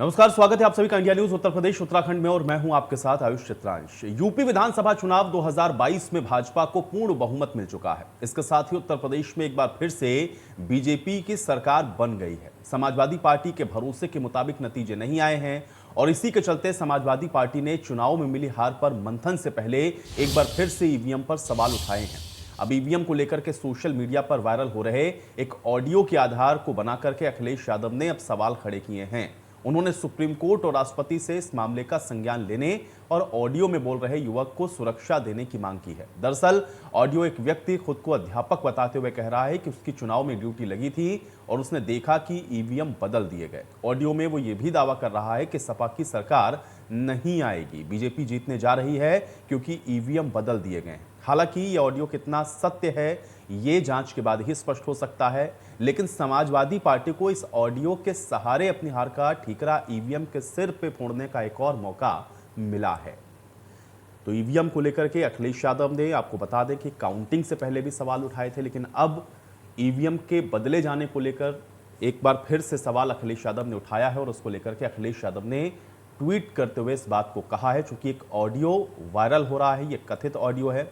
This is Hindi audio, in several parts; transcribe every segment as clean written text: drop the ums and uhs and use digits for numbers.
नमस्कार, स्वागत है आप सभी का इंडिया न्यूज उत्तर प्रदेश उत्तराखंड में और मैं हूं आपके साथ आयुष चित्रांश। यूपी विधानसभा चुनाव 2022 में भाजपा को पूर्ण बहुमत मिल चुका है। इसके साथ ही उत्तर प्रदेश में एक बार फिर से बीजेपी की सरकार बन गई है। समाजवादी पार्टी के भरोसे के मुताबिक नतीजे नहीं आए हैं और इसी के चलते समाजवादी पार्टी ने चुनाव में मिली हार पर मंथन से पहले एक बार फिर से ईवीएम पर सवाल उठाए हैं। अब ईवीएम को लेकर के सोशल मीडिया पर वायरल हो रहे एक ऑडियो के आधार को बनाकर के अखिलेश यादव ने अब सवाल खड़े किए हैं। उन्होंने सुप्रीम कोर्ट और राष्ट्रपति से इस मामले का संज्ञान लेने और ऑडियो में बोल रहे युवक को सुरक्षा देने की मांग की है। दरअसल ऑडियो एक व्यक्ति खुद को अध्यापक बताते हुए कह रहा है कि उसकी चुनाव में ड्यूटी लगी थी और उसने देखा कि ईवीएम बदल दिए गए। ऑडियो में वो ये भी दावा कर रहा है कि सपा की सरकार नहीं आएगी, बीजेपी जीतने जा रही है क्योंकि ईवीएम बदल दिए गए। हालांकि ये ऑडियो कितना सत्य है ये जांच के बाद ही स्पष्ट हो सकता है, लेकिन समाजवादी पार्टी को इस ऑडियो के सहारे अपनी हार का ठीकरा ईवीएम के सिर पे फोड़ने का एक और मौका मिला है। तो ईवीएम को लेकर के अखिलेश यादव ने, आपको बता दें कि काउंटिंग से पहले भी सवाल उठाए थे, लेकिन अब ईवीएम के बदले जाने को लेकर एक बार फिर से सवाल अखिलेश यादव ने उठाया है और उसको लेकर के अखिलेश यादव ने ट्वीट करते हुए इस बात को कहा है। चूंकि एक ऑडियो वायरल हो रहा है, ये कथित ऑडियो है,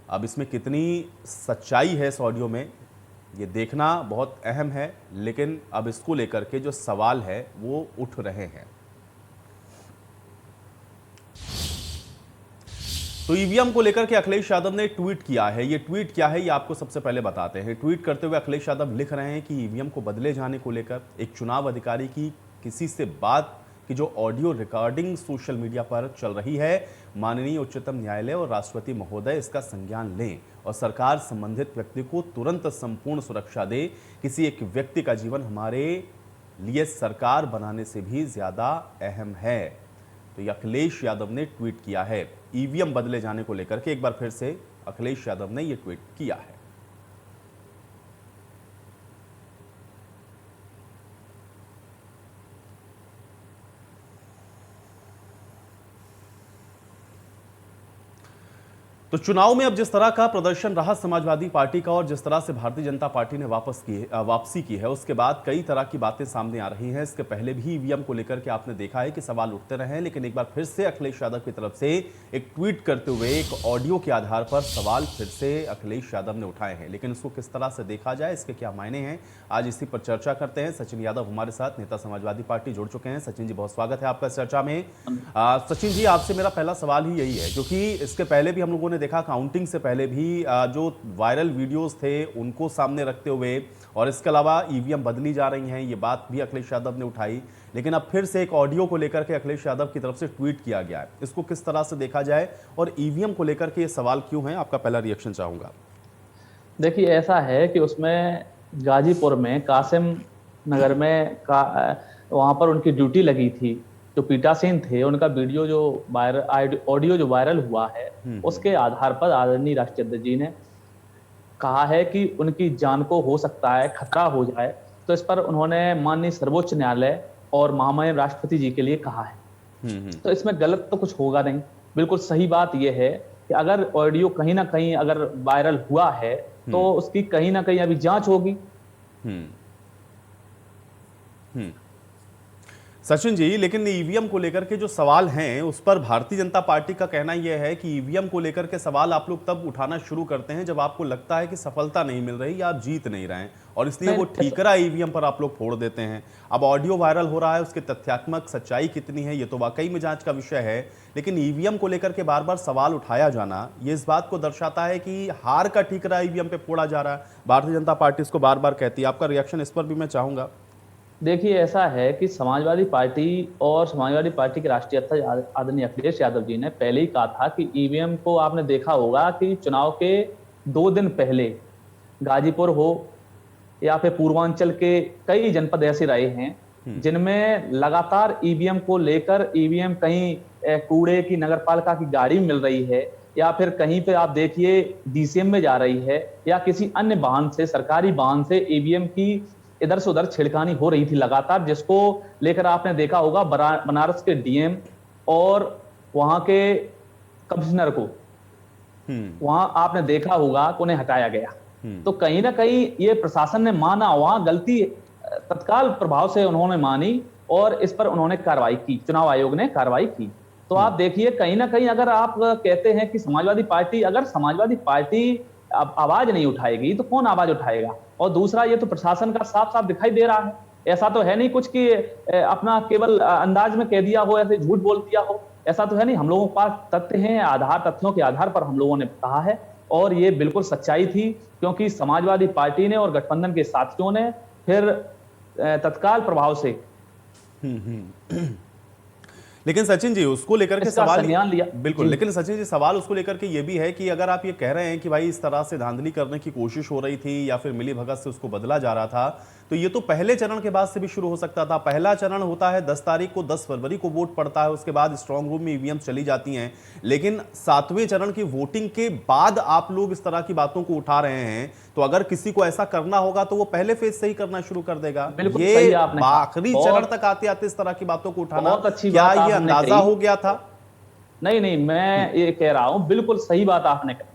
अब इसमें कितनी सच्चाई है इस ऑडियो में ये देखना बहुत अहम है, लेकिन अब इसको लेकर के जो सवाल है वो उठ रहे हैं। तो ईवीएम को लेकर के अखिलेश यादव ने ट्वीट किया है। ये ट्वीट क्या है ये आपको सबसे पहले बताते हैं। ट्वीट करते हुए अखिलेश यादव लिख रहे हैं कि ईवीएम को बदले जाने को लेकर एक चुनाव अधिकारी की किसी से बात की जो ऑडियो रिकॉर्डिंग सोशल मीडिया पर चल रही है, माननीय उच्चतम न्यायालय और राष्ट्रपति महोदय इसका संज्ञान लें और सरकार संबंधित व्यक्ति को तुरंत संपूर्ण सुरक्षा दे। किसी एक व्यक्ति का जीवन हमारे लिए सरकार बनाने से भी ज्यादा अहम है। तो ये अखिलेश यादव ने ट्वीट किया है। ईवीएम बदले जाने को लेकर के एक बार फिर से अखिलेश यादव ने यह ट्वीट किया है। तो चुनाव में अब जिस तरह का प्रदर्शन रहा समाजवादी पार्टी का और जिस तरह से भारतीय जनता पार्टी ने वापसी की है, उसके बाद कई तरह की बातें सामने आ रही हैं। इसके पहले भी ईवीएम को लेकर के आपने देखा है कि सवाल उठते रहे हैं, लेकिन एक बार फिर से अखिलेश यादव की तरफ से एक ट्वीट करते हुए एक ऑडियो के आधार पर सवाल फिर से अखिलेश यादव ने उठाए हैं। लेकिन इसको किस तरह से देखा जाए, इसके क्या मायने हैं, आज इसी पर चर्चा करते हैं। सचिन यादव हमारे साथ, नेता समाजवादी पार्टी, जुड़ चुके हैं। सचिन जी, बहुत स्वागत है आपका इस चर्चा में। सचिन जी, आपसे मेरा पहला सवाल ही यही है, क्योंकि इसके पहले भी हम लोगों ने देखा, काउंटिंग से पहले भी जो वायरल वीडियोस थे उनको सामने रखते हुए और इसके अलावा ईवीएम बदली जा रही हैं, ये बात भी अखिलेश यादव ने उठाई, लेकिन अब फिर से एक ऑडियो को लेकर के अखिलेश यादव की तरफ से ट्वीट किया गया है। इसको किस तरह से देखा जाए और ईवीएम को लेकर के ये सवाल क्यों है, आपका पहला रिएक्शन चाहूंगा। देखिए, ऐसा है कि उसमें गाजीपुर में कासिम नगर में वहां पर उनकी ड्यूटी लगी थी। जो पीटासीन थे उनका वीडियो जो ऑडियो जो वायरल हुआ है, उसके आधार पर आदरणीय राष्ट्रपति जी ने कहा है कि उनकी जान को हो सकता है खतरा हो जाए, तो इस पर उन्होंने माननीय सर्वोच्च न्यायालय और महामहिम राष्ट्रपति जी के लिए कहा है। तो इसमें गलत तो कुछ होगा नहीं। बिल्कुल सही बात यह है कि अगर ऑडियो कहीं ना कहीं अगर वायरल हुआ है तो उसकी कहीं ना कहीं अभी जांच होगी। सचिन जी, लेकिन ईवीएम को लेकर के जो सवाल हैं उस पर भारतीय जनता पार्टी का कहना यह है कि ईवीएम को लेकर के सवाल आप लोग तब उठाना शुरू करते हैं जब आपको लगता है कि सफलता नहीं मिल रही या आप जीत नहीं रहे हैं, और इसलिए वो ठीकरा ईवीएम पर आप लोग फोड़ देते हैं। अब ऑडियो वायरल हो रहा है, उसके तथ्यात्मक सच्चाई कितनी है ये तो वाकई में जांच का विषय है, लेकिन ईवीएम को लेकर के बार बार सवाल उठाया जाना ये इस बात को दर्शाता है कि हार का ठीकरा ईवीएम पे फोड़ा जा रहा है। भारतीय जनता पार्टी इसको बार बार कहती है, आपका रिएक्शन इस पर भी मैं चाहूंगा। देखिए, ऐसा है कि समाजवादी पार्टी के राष्ट्रीय अध्यक्ष आदरणीय अखिलेश यादव जी ने पहले ही कहा था कि ईवीएम को आपने देखा होगा कि चुनाव के 2 दिन पहले गाजीपुर हो या फिर पूर्वांचल के कई जनपद ऐसे रहे हैं जिनमें लगातार ईवीएम को लेकर ईवीएम कहीं कूड़े की नगरपालिका की गाड़ी मिल रही है या फिर कहीं पे आप देखिए डीसीएम में जा रही है या किसी अन्य वाहन से, सरकारी वाहन से ईवीएम की इधर से उधर छिड़कानी हो रही थी लगातार, जिसको लेकर आपने देखा होगा बनारस के डीएम और वहां के कमिश्नर को वहां आपने देखा होगा कि उन्हें हटाया गया। तो कहीं ना कहीं ये प्रशासन ने माना, वहां गलती तत्काल प्रभाव से उन्होंने मानी और इस पर उन्होंने कार्रवाई की, चुनाव आयोग ने कार्रवाई की। तो आप देखिए कहीं ना कहीं अगर आप कहते हैं कि समाजवादी पार्टी, अगर समाजवादी पार्टी आवाज नहीं उठाएगी तो कौन आवाज उठाएगा? और दूसरा, ये तो प्रशासन का साफ साफ दिखाई दे रहा है, ऐसा तो है नहीं कुछ कि अपना केवल अंदाज में कह दिया हो, ऐसे झूठ बोल दिया हो, ऐसा तो है नहीं। हम लोगों के पास तथ्य हैं, आधार तथ्यों के आधार पर हम लोगों ने कहा है, और ये बिल्कुल सच्चाई थी, क्योंकि समाजवादी पार्टी ने और गठबंधन के साथियों ने फिर तत्काल प्रभाव से लेकिन सचिन जी उसको लेकर के इसका सवाल संज्ञान लिया। बिल्कुल, लेकिन सचिन जी सवाल उसको लेकर के ये भी है कि अगर आप ये कह रहे हैं कि भाई इस तरह से धांधली करने की कोशिश हो रही थी या फिर मिली भगत से उसको बदला जा रहा था, तो ये तो पहले चरण के बाद से भी शुरू हो सकता था। पहला चरण होता है 10 तारीख को, 10 फरवरी को वोट पड़ता है, उसके बाद स्ट्रांग रूम में ईवीएम चली जाती हैं। लेकिन 7वें चरण की वोटिंग के बाद आप लोग इस तरह की बातों को उठा रहे हैं, तो अगर किसी को ऐसा करना होगा तो वो पहले फेज से ही करना शुरू कर देगा। ये आखिरी चरण तक आते आते इस तरह की बातों को उठाना, क्या ये अंदाजा हो गया था? नहीं नहीं, मैं ये कह रहा हूं, बिल्कुल सही बात आपने कही,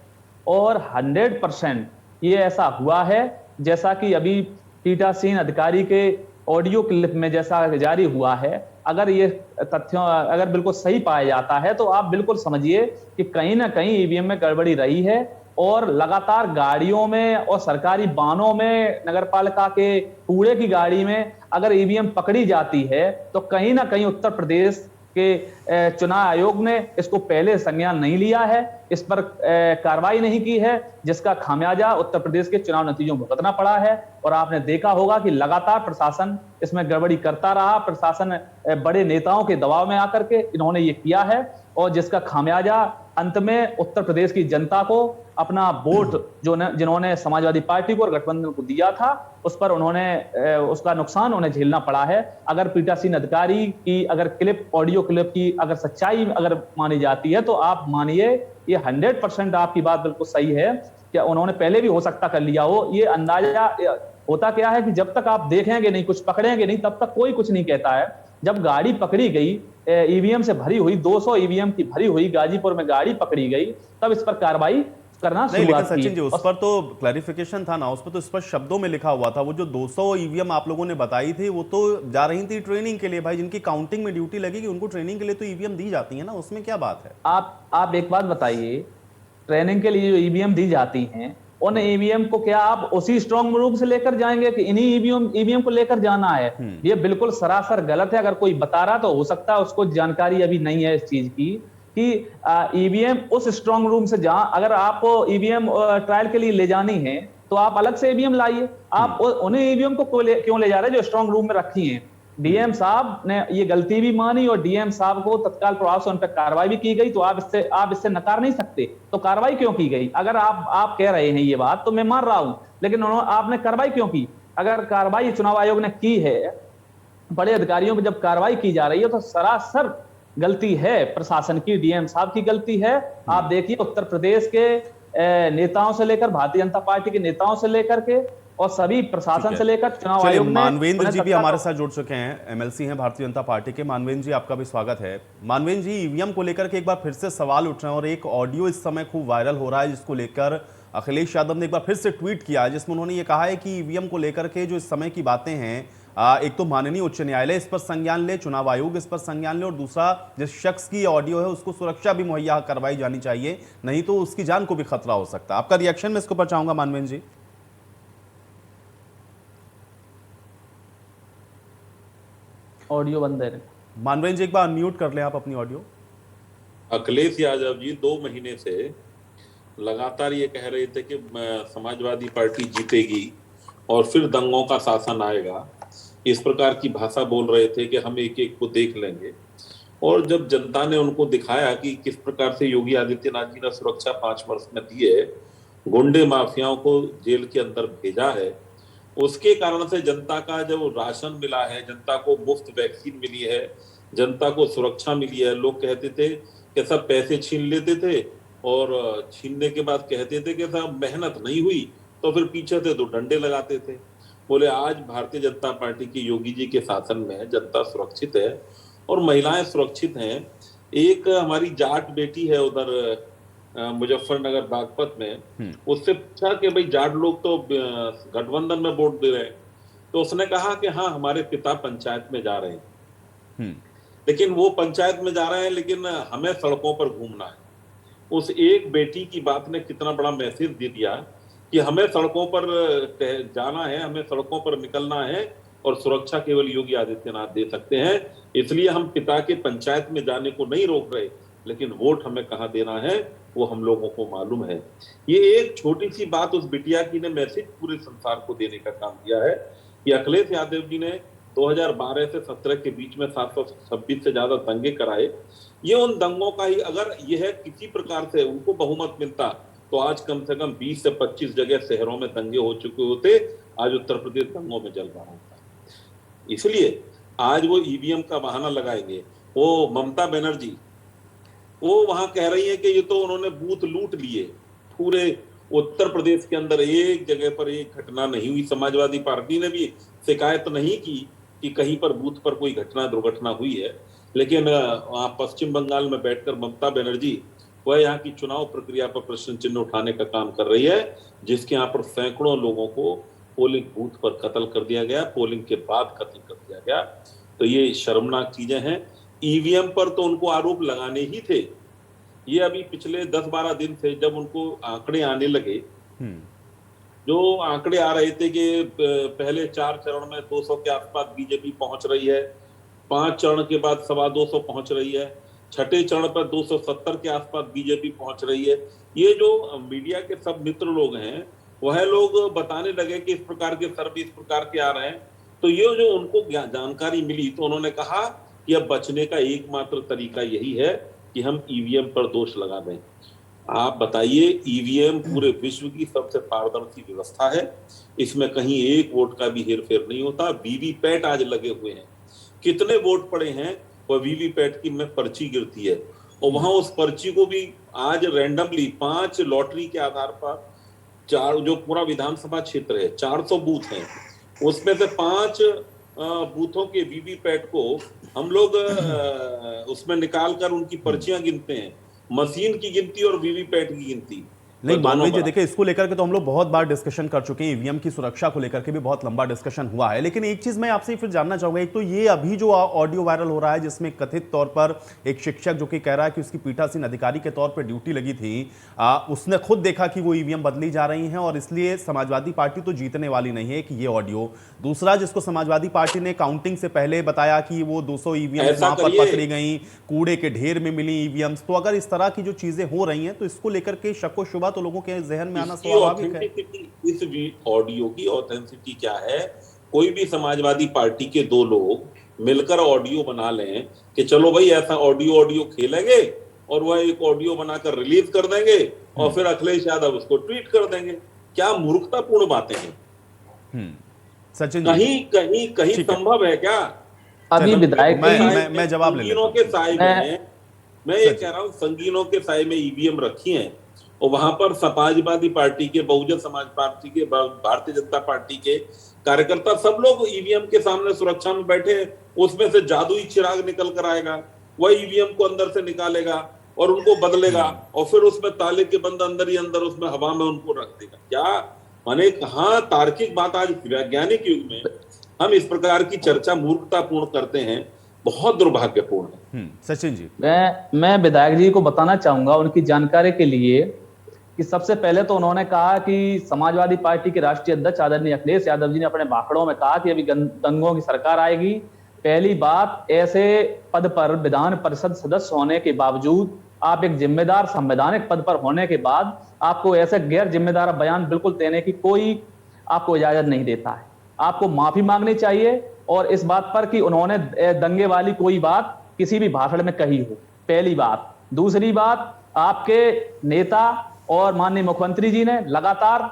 और 100% ये ऐसा हुआ है, जैसा कि अभी पीठासीन अधिकारी के ऑडियो क्लिप में जैसा जारी हुआ है। अगर ये तथ्यों अगर बिल्कुल सही पाया जाता है तो आप बिल्कुल समझिए कि कहीं ना कहीं ईवीएम में गड़बड़ी रही है, और लगातार गाड़ियों में और सरकारी वाहनों में, नगरपालिका के कूड़े की गाड़ी में अगर ईवीएम पकड़ी जाती है तो कहीं ना कहीं उत्तर प्रदेश के चुनाव आयोग ने इसको पहले संज्ञान नहीं लिया है, इस पर कार्रवाई नहीं की है, जिसका खामियाजा उत्तर प्रदेश के चुनाव नतीजों में भुगतना पड़ा है। और आपने देखा होगा कि लगातार प्रशासन इसमें गड़बड़ी करता रहा, प्रशासन बड़े नेताओं के दबाव में आकर के इन्होंने ये किया है, और जिसका खामियाजा अंत में उत्तर प्रदेश की जनता को अपना वोट जो जिन्होंने समाजवादी पार्टी को और गठबंधन को दिया था, उस पर उन्होंने उसका नुकसान उन्हें झेलना पड़ा है। अगर पीठासीन अधिकारी की अगर ऑडियो क्लिप की अगर सच्चाई अगर मानी जाती है तो आप मानिए ये 100% आपकी बात बिल्कुल सही है, क्या उन्होंने पहले भी हो सकता कर लिया हो। ये अंदाजा होता क्या है कि जब तक आप देखेंगे नहीं, कुछ पकड़ेंगे नहीं, तब तक कोई कुछ नहीं कहता है। जब गाड़ी पकड़ी गई, ईवीएम से भरी हुई 200 ईवीएम की भरी हुई गाजीपुर में गाड़ी पकड़ी गई, तब इस पर कार्रवाई करना नहीं, लेकिन सचिन जी उस पर तो क्लैरिफिकेशन था ना, उस पर तो स्पष्ट शब्दों में लिखा हुआ था। वो जो 200 ईवीएम आप लोगों ने बताई थी वो तो जा रही थी ट्रेनिंग के लिए। भाई जिनकी काउंटिंग में ड्यूटी लगेगी उनको ट्रेनिंग के लिए तो ईवीएम दी जाती है ना, उसमें क्या बात है? आप एक बात बताइए, ट्रेनिंग के लिए जो ईवीएम दी जाती हैं, उन ईवीएम को क्या आप उसी स्ट्रांग रूम से लेकर जाएंगे कि इन्हीं ईवीएम को लेकर जाना है? ये बिल्कुल सरासर गलत है। अगर कोई बता रहा तो हो सकता है उसको जानकारी अभी नहीं है इस चीज की कि ईवीएम उस स्ट्रांग रूम से जहां अगर आपको ईवीएम ट्रायल के लिए ले जानी है तो आप अलग से ईवीएम लाइए। आप उन्हें ईवीएम को क्यों ले जा रहे हैं जो स्ट्रांग रूम में रखी हैं? डीएम साहब ने ये गलती भी मानी और डीएम साहब को तत्काल प्रभाव से उन पर कार्रवाई भी की गई, तो आप इससे नकार नहीं सकते। तो कार्रवाई क्यों की गई? अगर आप कह रहे हैं ये बात तो मैं मान रहा हूं, लेकिन आपने कार्रवाई क्यों की? अगर कार्रवाई चुनाव आयोग ने की है, बड़े अधिकारियों पर जब कार्रवाई की जा रही है तो सरासर गलती है प्रशासन की, डीएम साहब की गलती है। आप देखिए उत्तर प्रदेश के नेताओं से लेकर, भारतीय जनता पार्टी के नेताओं से लेकर के और सभी प्रशासन से लेकर चुनाव आयोग ने। मानवेंद्र जी भी हमारे साथ जुड़ चुके हैं, एमएलसी हैं भारतीय जनता पार्टी के। मानवेंद्र जी आपका भी स्वागत है। मानवेंद्र जी, ईवीएम को लेकर के एक बार फिर से सवाल उठ रहे हैं और एक ऑडियो इस समय खूब वायरल हो रहा है जिसको लेकर अखिलेश यादव ने एक बार फिर से ट्वीट किया है, जिसमें उन्होंने ये कहा है कि ईवीएम को लेकर के जो इस समय की बातें हैं, एक तो माननीय उच्च न्यायालय इस पर संज्ञान ले, चुनाव आयोग इस पर संज्ञान ले, और दूसरा जिस शख्स की ऑडियो है उसको सुरक्षा भी मुहैया करवाई जानी चाहिए, नहीं तो उसकी जान को भी खतरा हो सकता है। आपका रिएक्शन मैं इसके ऊपर चाहूंगा मानवेंद्र जी। ऑडियो बंद है मानवेंद्र जी, एक बार अनम्यूट कर लें आप अपनी ऑडियो। अखिलेश यादव जी 2 महीने से लगातार ये कह रहे थे कि समाजवादी पार्टी जीतेगी और फिर दंगों का शासन आएगा, इस प्रकार की भाषा बोल रहे थे कि हम एक एक को देख लेंगे। और जब जनता ने उनको दिखाया कि किस प्रकार से योगी आदित्यनाथ जी ने सुरक्षा 5 वर्ष में दी है, गुंडे माफियाओं को जेल के अंदर भेजा है, उसके कारण से जनता का जब राशन मिला है, जनता को मुफ्त वैक्सीन मिली है, जनता को सुरक्षा मिली है। लोग कहते थे कि सब पैसे छीन लेते थे और छीनने के बाद कहते थे कि साहब मेहनत नहीं हुई, तो फिर पीछे थे तो डंडे लगाते थे। बोले आज भारतीय जनता पार्टी की योगी जी के शासन में जनता सुरक्षित है और महिलाएं सुरक्षित हैं। एक हमारी जाट बेटी है उधर मुजफ्फरनगर बागपत में, उससे पूछा कि भाई जाट लोग तो गठबंधन में वोट दे रहे हैं, तो उसने कहा कि हाँ हमारे पिता पंचायत में जा रहे हैं। लेकिन वो पंचायत में जा रहे हैं, लेकिन हमें सड़कों पर घूमना है। उस एक बेटी की बात ने कितना बड़ा मैसेज दे दिया कि हमें सड़कों पर जाना है, हमें सड़कों पर निकलना है, और सुरक्षा केवल योगी आदित्यनाथ दे सकते हैं। इसलिए हम पिता के पंचायत में जाने को नहीं रोक रहे, लेकिन वोट हमें कहाँ देना है वो हम लोगों को मालूम है। ये एक छोटी सी बात उस बिटिया की ने मैसेज पूरे संसार को देने का काम किया है कि अखिलेश यादव जी ने 2012 से 17 के बीच में 726 से ज्यादा दंगे कराए। ये उन दंगों का ही, अगर यह किसी प्रकार से उनको बहुमत मिलता तो आज कम से कम 20 से 25 जगह शहरों में दंगे हो चुके होते। आज उत्तर प्रदेश दंगों में जल रहा होता। इसलिए आज वो ईवीएम का बहाना लगाएंगे। वो ममता बनर्जी वो वहां कह रही है कि ये तो उन्होंने बूथ लूट लिए। पूरे उत्तर प्रदेश के अंदर एक जगह पर एक घटना नहीं हुई। समाजवादी पार्टी ने भी शिकायत नहीं की कि कहीं पर बूथ पर कोई दुर्घटना हुई है, लेकिन वहां पश्चिम बंगाल में बैठकर ममता बनर्जी वह यहाँ की चुनाव प्रक्रिया पर प्रश्न चिन्ह उठाने का काम कर रही है, जिसके यहाँ पर सैकड़ों लोगों को पोलिंग बूथ पर कत्ल कर दिया गया, पोलिंग के बाद कत्ल कर दिया गया। तो ये शर्मनाक चीजें हैं। ईवीएम पर तो उनको आरोप लगाने ही थे। ये अभी पिछले 10-12 दिन से जब उनको आंकड़े आने लगे, जो आंकड़े आ रहे थे कि पहले 4 चरण में 200 के आसपास बीजेपी पहुंच रही है, 5 चरण के बाद 225 पहुंच रही है, छठे चरण पर 270 के आसपास बीजेपी पहुंच रही है। ये जो मीडिया के सब मित्र लोग हैं वह लोग बताने लगे कि इस प्रकार के सर्वे इस प्रकार के आ रहे हैं। तो ये जो उनको जानकारी मिली तो उन्होंने कहा कि अब बचने का एकमात्र तरीका यही है कि हम ईवीएम पर दोष लगा दें। आप बताइए, ईवीएम पूरे विश्व की सबसे पारदर्शी व्यवस्था है, इसमें कहीं एक वोट का भी हेरफेर नहीं होता। वीवीपैट आज लगे हुए हैं, कितने वोट पड़े हैं वह वीवीपैट की में पर्ची गिरती है, और वहां उस पर्ची को भी आज रैंडमली 5 लॉटरी के आधार पर 4, जो पूरा विधानसभा क्षेत्र है 400 बूथ हैं, उसमें से 5 बूथों के वीवीपैट को हम लोग उसमें निकाल कर उनकी पर्चियां गिनते हैं। मशीन की गिनती और वीवीपैट की गिनती नहीं, मान लीजिए, देखिए इसको लेकर के तो हम लोग बहुत बार डिस्कशन कर चुके हैं, ईवीएम की सुरक्षा को लेकर के भी बहुत लंबा डिस्कशन हुआ है। लेकिन एक चीज मैं आपसे फिर जानना चाहूंगा, एक तो ये अभी जो ऑडियो वायरल हो रहा है जिसमें कथित तौर पर एक शिक्षक जो कि कह रहा है कि उसकी पीठासीन अधिकारी के तौर पर ड्यूटी लगी थी, उसने खुद देखा कि वो ईवीएम बदली जा रही हैं और इसलिए समाजवादी पार्टी तो जीतने वाली नहीं है, कि ये ऑडियो। दूसरा, जिसको समाजवादी पार्टी ने काउंटिंग से पहले बताया कि वो 200 ईवीएम वहां पर पकड़ी गई, कूड़े के ढेर में मिली ईवीएम्स। तो अगर इस तरह की जो चीजें हो रही हैं तो इसको लेकर के शक व शुबा तो लोगों के जहन में आना स्वाभाविक है। इस ऑडियो की ऑथेंटिसिटी क्या है? कोई भी समाजवादी पार्टी के 2 लोग मिलकर ऑडियो बना लें कि चलो भाई ऐसा ऑडियो खेलेंगे, और वह एक ऑडियो बनाकर रिलीज कर देंगे और फिर अखिलेश यादव उसको ट्वीट कर देंगे। क्या मूर्खतापूर्ण बातें हैं। सचिन, कहीं संभव है क्या? अभी विधायक मैं जवाब ले लेता हूं। के साए में मैं ये कह रहा हूं, संगीनों के साए में ईवीएम रखी हैं और वहां पर समाजवादी पार्टी के, बहुजन समाज पार्टी के, भारतीय जनता पार्टी के कार्यकर्ता सब लोग ईवीएम के सामने सुरक्षा में बैठे। उसमें से जादुई चिराग निकल कर आएगा, वह ईवीएम को अंदर से निकालेगा और उनको बदलेगा, और फिर उसमें ताले के बंद अंदर ही अंदर उसमें हवा में उनको रख देगा। क्या माने, कहाँ तार्किक बात? आज वैज्ञानिक युग में हम इस प्रकार की चर्चा मूर्खतापूर्ण करते हैं, बहुत दुर्भाग्यपूर्ण है। सचिन जी, मैं विधायक जी को बताना चाहूंगा उनकी जानकारी के लिए कि सबसे पहले तो उन्होंने कहा कि समाजवादी पार्टी के राष्ट्रीय अध्यक्ष आदरणीय अखिलेश यादव जी ने अपने भाषणों में कहा कि अभी दंगों की सरकार आएगी। पहली बात, ऐसे पद पर विधान परिषद सदस्य होने के बावजूद, आप एक जिम्मेदार संवैधानिक पद पर होने के बाद आपको ऐसे गैर जिम्मेदार बयान बिल्कुल देने की कोई आपको इजाजत नहीं देता है। आपको माफी मांगनी चाहिए और इस बात पर कि उन्होंने दंगे वाली कोई बात किसी भी भाषण में कही हो, पहली बात। दूसरी बात, आपके नेता और माननीय मुख्यमंत्री जी ने लगातार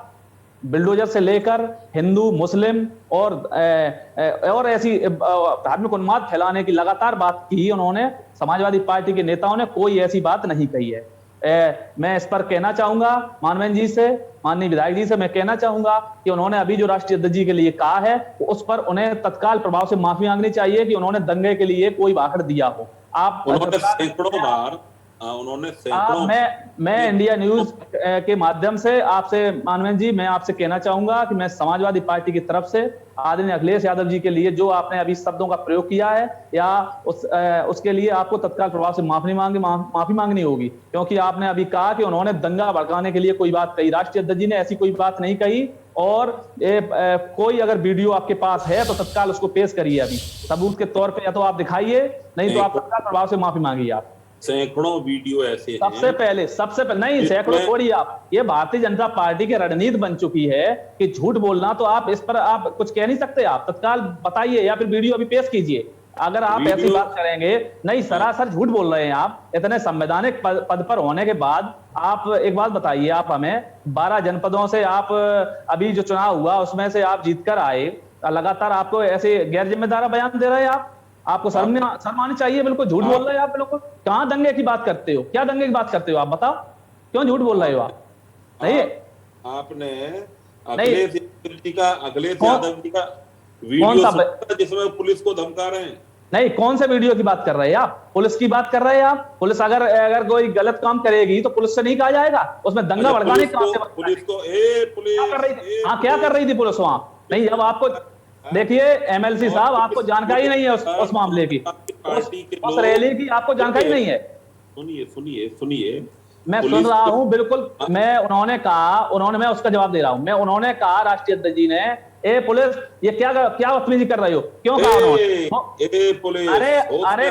बिल्डोजर से लेकर हिंदू, मुस्लिम और ऐसी धार्मिक उन्माद फैलाने की लगातार बात की उन्होंने। समाजवादी पार्टी के नेताओं ने कोई ऐसी बात नहीं कही है। मैं इस पर कहना चाहूंगा मानवेंद्र जी से, माननीय विधायक जी से मैं कहना चाहूंगा कि उन्होंने अभी जो राष्ट्रीय अध्यक्ष जी के लिए कहा है उस पर उन्हें तत्काल प्रभाव से माफी मांगनी चाहिए कि उन्होंने दंगे के लिए कोई भाषण दिया हो। आप उन्होंने सैकड़ों बार उन्होंने सैकड़ों मैं इंडिया न्यूज के माध्यम से आपसे मानवेंद्र जी, मैं आपसे कहना चाहूंगा कि मैं समाजवादी पार्टी की तरफ से आदरणीय अखिलेश यादव जी के लिए जो आपने अभी शब्दों का प्रयोग किया है या उसके लिए आपको तत्काल प्रभाव से माफी मांगनी होगी, क्योंकि आपने अभी कहा कि उन्होंने दंगा भड़काने के लिए कोई बात कही। राष्ट्रीय अध्यक्ष जी ने ऐसी कोई बात नहीं कही, और कोई अगर वीडियो आपके पास है तो तत्काल उसको पेश करिए अभी सबूत के तौर पे, या तो आप दिखाइए, नहीं तो आप तत्काल प्रभाव से माफी मांगिए। आप सैकड़ों वीडियो ऐसे हैं। सबसे पहले नहीं, सैकड़ों छोड़िए आप, ये भारतीय जनता पार्टी की रणनीति बन चुकी है कि झूठ बोलना, तो आप इस पर आप कुछ कह नहीं सकते। आप तत्काल बताइए या फिर वीडियो अभी पेश कीजिए। अगर आप ऐसी बात करेंगे, नहीं सरासर झूठ बोल रहे हैं आप, इतने संवैधानिक पद पर होने के बाद। आप एक बात बताइए, आप हमें 12 जनपदों से आप अभी जो चुनाव हुआ उसमें से आप जीत कर आए, लगातार आपको ऐसे गैर जिम्मेदार बयान दे रहे हैं। आपको शर्म आनी चाहिए। बिल्कुल झूठ बोल रहे हैं आप, बिल्कुल। कहां दंगे की बात करते हो? क्या दंगे की बात करते हो आप? बताओ क्यों झूठ बोल रहे हो आप? नहीं, आपने अखिलेश यादव जी का वीडियो सुना जिसमें पुलिस को धमका रहे हैं? नहीं, कौन से वीडियो की बात कर रहे हैं आप? पुलिस की बात कर रहे हैं आप? पुलिस अगर कोई गलत काम करेगी तो पुलिस से नहीं कहा जाएगा? उसमें दंगा भड़काने पुलिस को क्या कर रही थी पुलिस वहां? नहीं, जब आपको देखिए एमएलसी साहब, आपको जानकारी नहीं है उस मामले की, उस रैली की आपको जानकारी नहीं है। सुनिए मैं सुन रहा हूं, बिल्कुल। मैं उसका जवाब दे रहा हूं। उन्होंने कहा, राष्ट्रीय अध्यक्ष जी ने, ए पुलिस ये क्या बदतमीजी कर रहे हो? क्यों कहा उन्होंने? अरे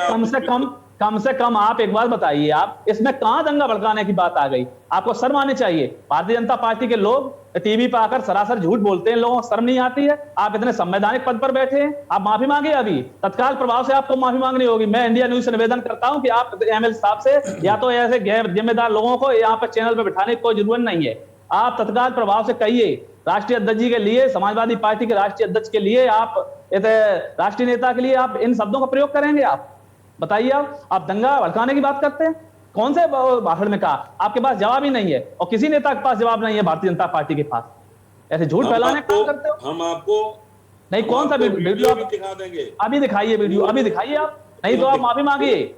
कम से कम आप एक बात बताइए, आप इसमें कहां दंगा भड़काने की बात आ गई? आपको शर्म आनी चाहिए। भारतीय जनता पार्टी के लोग टीवी पर आकर सरासर झूठ बोलते हैं, लोगों को शर्म नहीं आती है? आप इतने संवैधानिक पद पर बैठे हैं, आप माफी मांगे अभी तत्काल प्रभाव से, आपको माफी मांगनी होगी। मैं इंडिया न्यूज से निवेदन करता हूं कि आप एमएलसी साहब से या तो ऐसे गैर जिम्मेदार लोगों को यहाँ पर चैनल पर बिठाने की कोई जरूरत नहीं है। आप तत्काल प्रभाव से कहिए, राष्ट्रीय अध्यक्ष जी के लिए, समाजवादी पार्टी के राष्ट्रीय अध्यक्ष के लिए, आप राष्ट्रीय नेता के लिए आप इन शब्दों का प्रयोग करेंगे? आप बताइए। आप दंगा भड़काने की बात करते हैं? कौन से भाषण में कहा? आपके पास जवाब ही नहीं है, और किसी नेता के पास जवाब नहीं है भारतीय जनता पार्टी के पास। ऐसे झूठ फैलाने का काम करते हो। हम आपको नहीं, कौन सा वीडियो दिखा देंगे? अभी दिखाइए वीडियो, अभी दिखाइए आप। नहीं तो आप माफी मांगिए।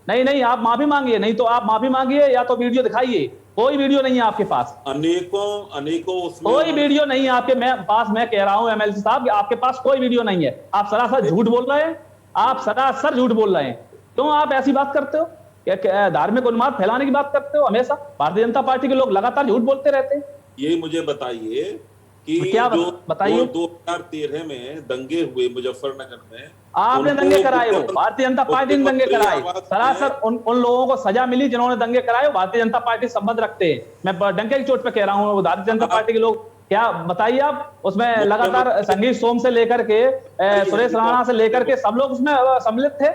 नहीं, आप माफी मांगिए। नहीं तो आप माफी मांगिए या तो वीडियो दिखाइए। कोई वीडियो नहीं है आपके पास। अनेकों कोई वीडियो नहीं है आपके पास। मैं कह रहा हूं एमएलसी साहब, आपके पास कोई वीडियो नहीं है। आप सरासर झूठ बोल रहे हैं। आप सरासर झूठ बोल रहे हैं। क्यों आप ऐसी बात करते हो? धार्मिक उन्माद फैलाने की बात करते हो हमेशा। भारतीय जनता पार्टी के लोग लगातार झूठ बोलते रहते हैं। ये मुझे बताइए कि क्या बताइए? 2013 में दंगे हुए मुजफ्फरनगर में, आपने दंगे कराए हो? भारतीय जनता पार्टी ने दंगे कराए। सरासर उन लोगों को सजा मिली जिन्होंने दंगे कराए। भारतीय जनता पार्टी संबंध रखते हैं। मैं डंके की चोट पे कह रहा हूँ, भारतीय जनता पार्टी के लोग। क्या बताइए आप? उसमें लगातार संगीत सोम से लेकर के सुरेश राणा से लेकर के सब लोग उसमें सम्मिलित थे।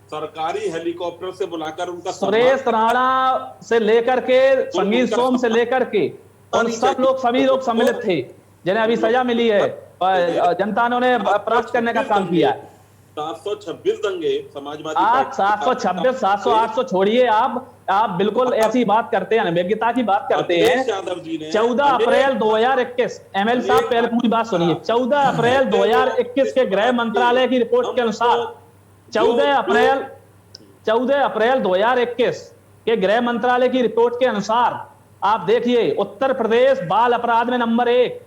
सरकारी हेलीकॉप्टर से बुलाकर उनका, सुरेश राणा से लेकर के संगीत सोम से लेकर के और सभी लोग सम्मिलित थे जिन्हें अभी सजा मिली है। जनता ने उन्हें परास्त करने का काम किया है। 726 दंगे समाजवादी आप 726, 700, 800 छोड़िए। आप बिल्कुल ऐसी बात करते हैं, अनभिज्ञता की बात करते हैं। 14 अप्रैल 2021, एमएल साहब पहले पूरी बात सुनिए। 14 अप्रैल 2021 के गृह मंत्रालय की रिपोर्ट के अनुसार, 14 अप्रैल 2021 के गृह मंत्रालय की रिपोर्ट के अनुसार आप देखिए, उत्तर प्रदेश बाल अपराध में नंबर 1,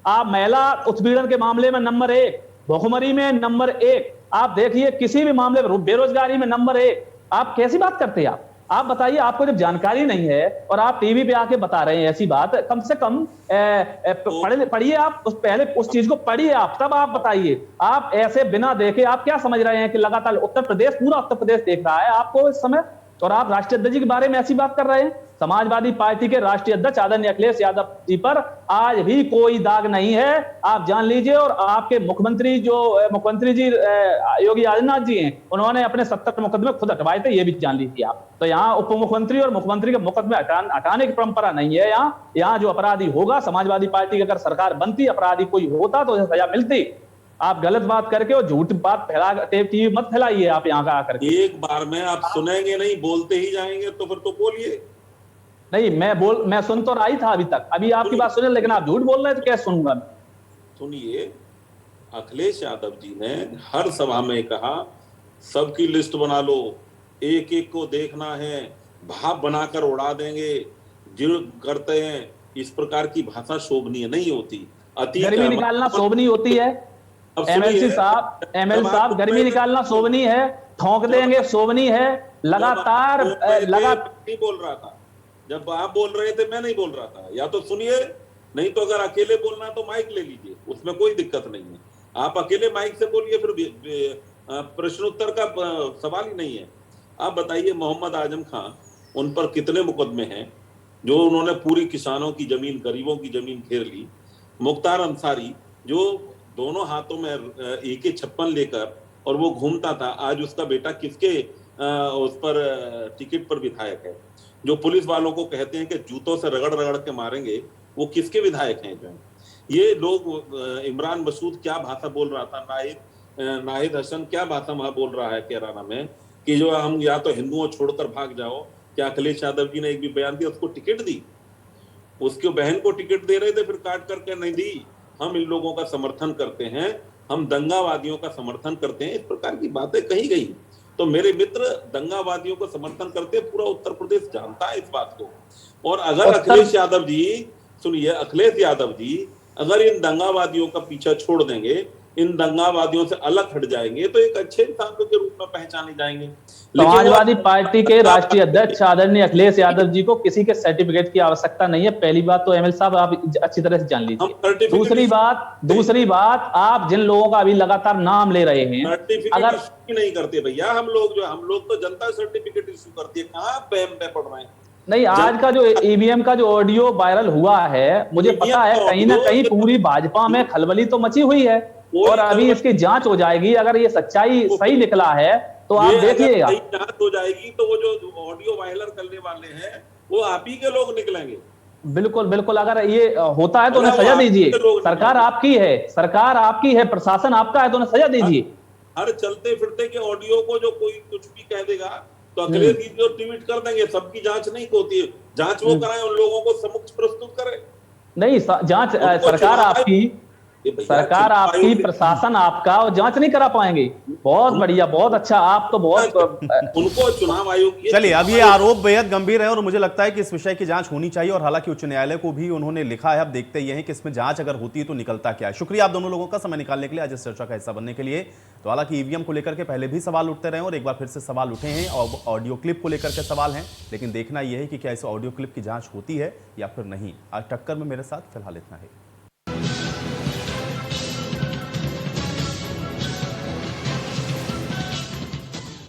आप महिला उत्पीड़न के मामले में नंबर 1, भुखमरी में नंबर 1, आप देखिए किसी भी मामले में, बेरोजगारी में नंबर 1। आप कैसी बात करते हैं? आप बताइए। आपको जब जानकारी नहीं है और आप टीवी पे आके बता रहे हैं ऐसी बात, कम से कम पढ़िए आप पहले उस चीज को पढ़िए आप, तब आप बताइए। आप ऐसे बिना देखे आप क्या समझ रहे हैं कि लगातार पूरा उत्तर प्रदेश देख रहा है आपको इस समय, और आप राष्ट्रीय अध्यक्ष के बारे में ऐसी बात कर रहे हैं? समाजवादी पार्टी के राष्ट्रीय अध्यक्ष आदरणीय अखिलेश यादव जी पर आज भी कोई दाग नहीं है, आप जान लीजिए। और आपके मुख्यमंत्री जी योगी आदित्यनाथ जी हैं, उन्होंने अपने 70 मुकदमे खुद हटवाए थे, ये भी जान लीजिए आप। तो यहाँ उप मुख्यमंत्री और मुख्यमंत्री के मुकदमे हटाने की परंपरा नहीं है। यहाँ जो अपराधी होगा, समाजवादी पार्टी की अगर सरकार बनती, अपराधी कोई होता तो सजा मिलती। आप गलत बात करके और झूठ बात फैला टीवी मत फैलाइए आप यहाँ का आकर। एक बार में आप सुनेंगे नहीं, बोलते ही जाएंगे, तो फिर तो बोलिए। नहीं, मैं सुन तो रही था अभी तक, अभी आपकी बात सुने, लेकिन आप झूठ बोल रहे हैं तो कैसे सुनूंगा? सुनिए, अखिलेश यादव जी ने हर सभा में कहा, सबकी लिस्ट बना लो, एक एक को देखना है, भाप बनाकर उड़ा देंगे, जिर करते हैं, इस प्रकार की भाषा शोभनीय नहीं होती। अतीत गर्मी निकालना शोभनीय होती है। एमएलसी साहब गर्मी निकालना शोभनीय है, ठोंक देंगे शोभनीय है, लगातार नहीं बोल रहा था, जब आप बोल रहे थे मैं नहीं बोल रहा था। या तो सुनिए, नहीं तो अगर अकेले बोलना है तो माइक ले लीजिए, उसमें कोई दिक्कत नहीं है। आप अकेले माइक से बोलिए, फिर प्रश्नोत्तर का सवाल ही नहीं है। आप बताइए, मोहम्मद आजम खान, उन पर कितने मुकदमे हैं जो उन्होंने पूरी किसानों की जमीन, गरीबों की जमीन घेर ली। मुख्तार अंसारी जो दोनों हाथों में AK-56 लेकर और वो घूमता था, आज उसका बेटा किसके उस पर टिकट पर विधायक है। जो पुलिस वालों को कहते हैं कि जूतों से रगड़ रगड़ के मारेंगे, वो किसके विधायक हैं? जो ये लोग, इमरान मसूद क्या भाषा बोल रहा था, नाहिद हसन क्या भाषा वहां बोल रहा है कैराना में, कि जो हम या तो हिंदुओं छोड़कर भाग जाओ। क्या अखिलेश यादव जी ने एक भी बयान दिया? उसको टिकट दी, उसके बहन को टिकट दे रहे थे, फिर काट करके नहीं दी। हम इन लोगों का समर्थन करते हैं, हम दंगावादियों का समर्थन करते हैं, इस प्रकार की बातें कही गई। तो मेरे मित्र दंगावादियों को समर्थन करते हैं, पूरा उत्तर प्रदेश जानता है इस बात को। और अगर अखिलेश यादव जी, सुनिए, अखिलेश यादव जी अगर इन दंगावादियों का पीछा छोड़ देंगे, इन दंगावादियों से अलग हट जाएंगे, तो एक अच्छे इंसान के रूप में पहचाने जाएंगे। समाजवादी पार्टी के राष्ट्रीय अध्यक्ष आदरणीय अखिलेश यादव जी को किसी के सर्टिफिकेट की आवश्यकता नहीं है। पहली बात तो एमएल साहब आप अच्छी तरह से जान लीजिए। दूसरी बात, आप जिन लोगों का अभी लगातार नाम ले रहे हैं, अगर नहीं करते भैया, हम लोग तो जनता सर्टिफिकेट इश्यू करती है, कहाँ पैम पे पड़ रहे हैं। नहीं, आज का जो ईवीएम का जो ऑडियो वायरल हुआ है, मुझे पता है कहीं ना कहीं पूरी भाजपा में खलबली तो मची हुई है, और अभी इसकी जांच हो जाएगी। अगर ये सच्चाई सही निकला है तो आप देखिएगा, जांच हो जाएगी तो वो जो ऑडियो वायरल करने वाले हैं वो आप ही के लोग निकलेंगे। बिल्कुल बिल्कुल, अगर ये होता है तो उन्हें सजा दीजिए। सरकार आपकी है, प्रशासन आपका है, तो उन्हें सजा दीजिए। हर चलते फिरते के ऑडियो को जो कोई कुछ भी कह देगा तो अखिलेश जी जो ट्वीट कर देंगे, सबकी जांच नहीं होती है। जांच वो कराए, उन लोगों को समक्ष प्रस्तुत करे। नहीं, जांच सरकार आपकी, प्रशासन आपका, और जांच नहीं करा पाएंगे। बहुत बढ़िया, बहुत अच्छा, आप तो बहुत उनको चुनाव आयोग। चलिए, अब ये आरोप बेहद गंभीर है और मुझे लगता है कि इस विषय की जांच होनी चाहिए, और हालांकि उच्च न्यायालय को भी उन्होंने लिखा है। अब देखते ये हैं कि इसमें जांच अगर होती है तो निकलता क्या है। शुक्रिया आप दोनों लोगों का समय निकालने के लिए, आज इस चर्चा का हिस्सा बनने के लिए। तो हालांकि ईवीएम को लेकर के पहले भी सवाल उठते रहे और एक बार फिर से सवाल उठे हैं, और ऑडियो क्लिप को लेकर के सवाल हैं, लेकिन देखना यह है कि क्या इस ऑडियो क्लिप की जांच होती है या फिर नहीं। आज टक्कर में मेरे साथ फिलहाल इतना है।